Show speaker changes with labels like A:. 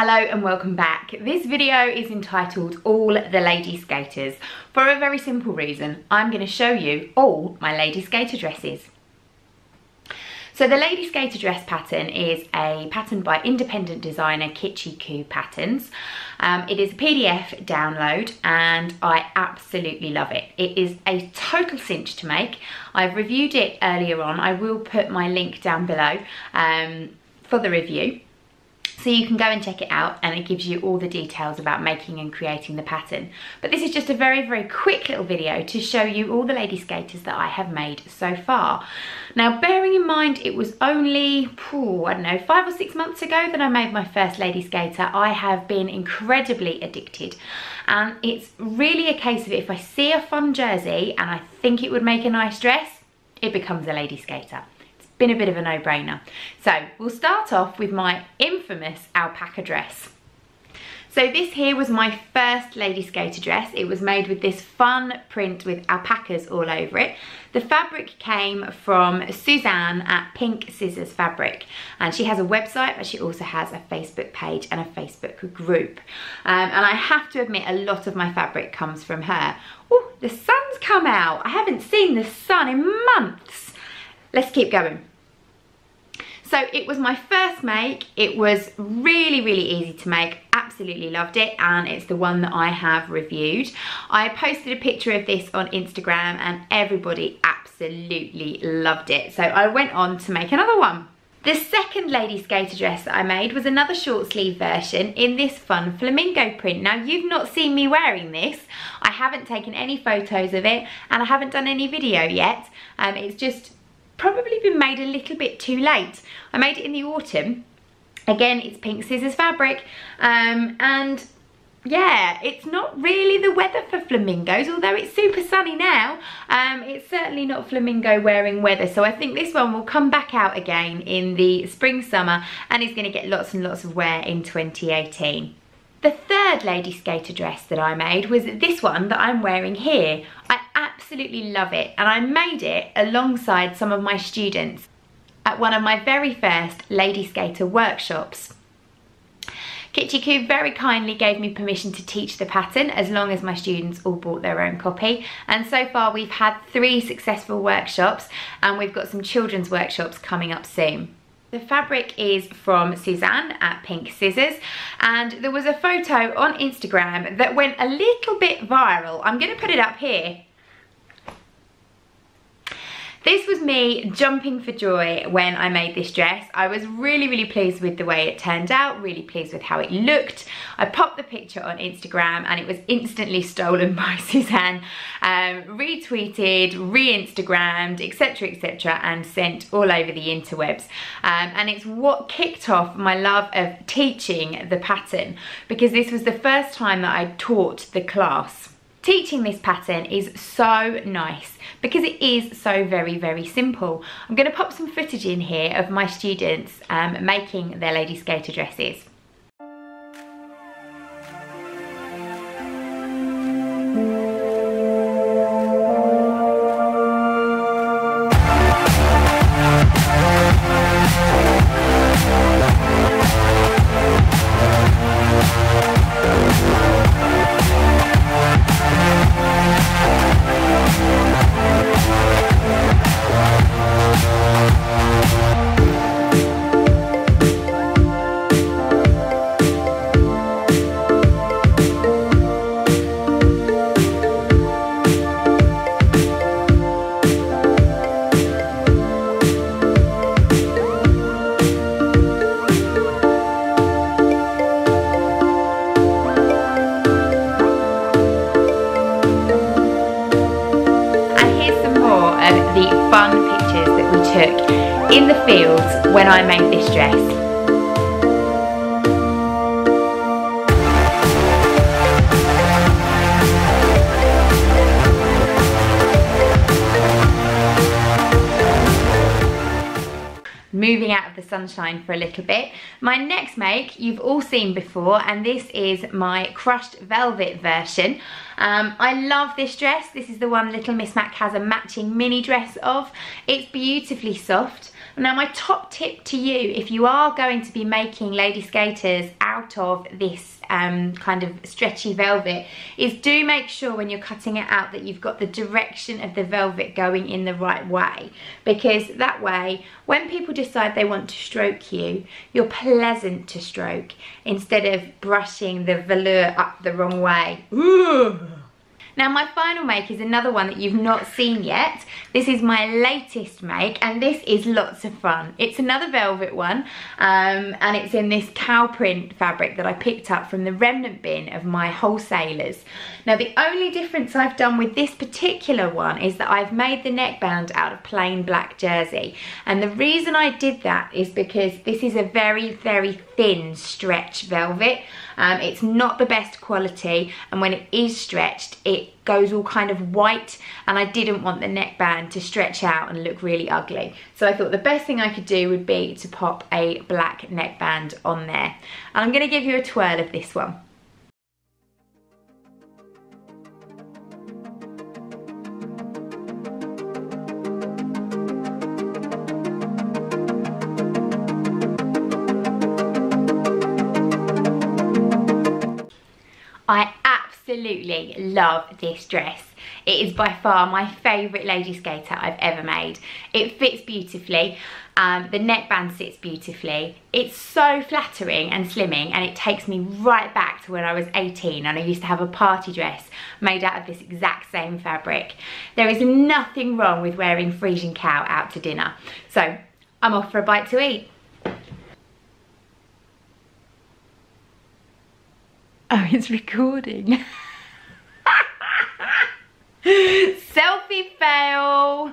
A: Hello and welcome back. This video is entitled All the Lady Skaters for a very simple reason. I'm going to show you all my lady skater dresses. So the lady skater dress pattern is a pattern by independent designer Kitschy patterns. It is a PDF download and I absolutely love it. It is a total cinch to make. I've reviewed it earlier on. I will put my link down below for the review. So you can go and check it out and it gives you all the details about making and creating the pattern. But this is just a very, very quick little video to show you all the lady skaters that I have made so far. Now, bearing in mind it was only, I don't know, 5 or 6 months ago that I made my first lady skater, I have been incredibly addicted. And it's really a case of if I see a fun jersey and I think it would make a nice dress, it becomes a lady skater. Been a bit of a no-brainer. So we'll start off with my infamous alpaca dress. So this here was my first lady skater dress. It was made with this fun print with alpacas all over it. The fabric came from Suzanne at Pink Scissors Fabric, and she has a website, but she also has a Facebook page and a Facebook group. And I have to admit, a lot of my fabric comes from her. Oh, the sun's come out. I haven't seen the sun in months. Let's keep going. So it was my first make. It was really, really easy to make. Absolutely loved it, and it's the one that I have reviewed. I posted a picture of this on Instagram and everybody absolutely loved it. So I went on to make another one. The second lady skater dress that I made was another short sleeve version in this fun flamingo print. Now, you've not seen me wearing this. I haven't taken any photos of it and I haven't done any video yet. It's just probably been made a little bit too late. I made it in the autumn. Again, it's Pink Scissors Fabric, and yeah, it's not really the weather for flamingos, although it's super sunny now. It's certainly not flamingo wearing weather, so I think this one will come back out again in the spring summer and is going to get lots and lots of wear in 2018. The third lady skater dress that I made was this one that I'm wearing here. I absolutely love it, and I made it alongside some of my students at one of my very first lady skater workshops. Kitschy very kindly gave me permission to teach the pattern as long as my students all bought their own copy, and so far we've had 3 successful workshops and we've got some children's workshops coming up soon. The fabric is from Suzanne at Pink Scissors, and there was a photo on Instagram that went a little bit viral. I'm going to put it up here. This was me jumping for joy when I made this dress. I was really, really pleased with the way it turned out, really pleased with how it looked. I popped the picture on Instagram and it was instantly stolen by Suzanne, retweeted, re-Instagrammed, etc, and sent all over the interwebs. And it's what kicked off my love of teaching the pattern, because this was the first time that I taught the class. Teaching this pattern is so nice because it is so very, very simple. I'm going to pop some footage in here of my students making their lady skater dresses. The fun pictures that we took in the fields when I made this dress. Moving out of the sunshine for a little bit. My next make you've all seen before, and this is my crushed velvet version. I love this dress. This is the one Little Miss Mac has a matching mini dress of. It's beautifully soft. Now my top tip to you, if you are going to be making lady skaters out of this kind of stretchy velvet, is do make sure when you're cutting it out that you've got the direction of the velvet going in the right way, because that way when people decide they want to stroke you, you're pleasant to stroke instead of brushing the velour up the wrong way. Ooh. Now my final make is another one that you've not seen yet. This is my latest make and this is lots of fun. It's another velvet one and it's in this cow print fabric that I picked up from the remnant bin of my wholesalers. Now the only difference I've done with this particular one is that I've made the neckband out of plain black jersey, and the reason I did that is because this is a very, very thin stretch velvet. It's not the best quality, and when it is stretched it goes all kind of white, and I didn't want the neckband to stretch out and look really ugly. So I thought the best thing I could do would be to pop a black neckband on there. And I'm going to give you a twirl of this one. I absolutely love this dress. It is by far my favourite lady skater I've ever made. It fits beautifully, the neckband sits beautifully. It's so flattering and slimming, and it takes me right back to when I was 18 and I used to have a party dress made out of this exact same fabric. There is nothing wrong with wearing Frisian cow out to dinner. So I'm off for a bite to eat. Oh, it's recording. Selfie fail.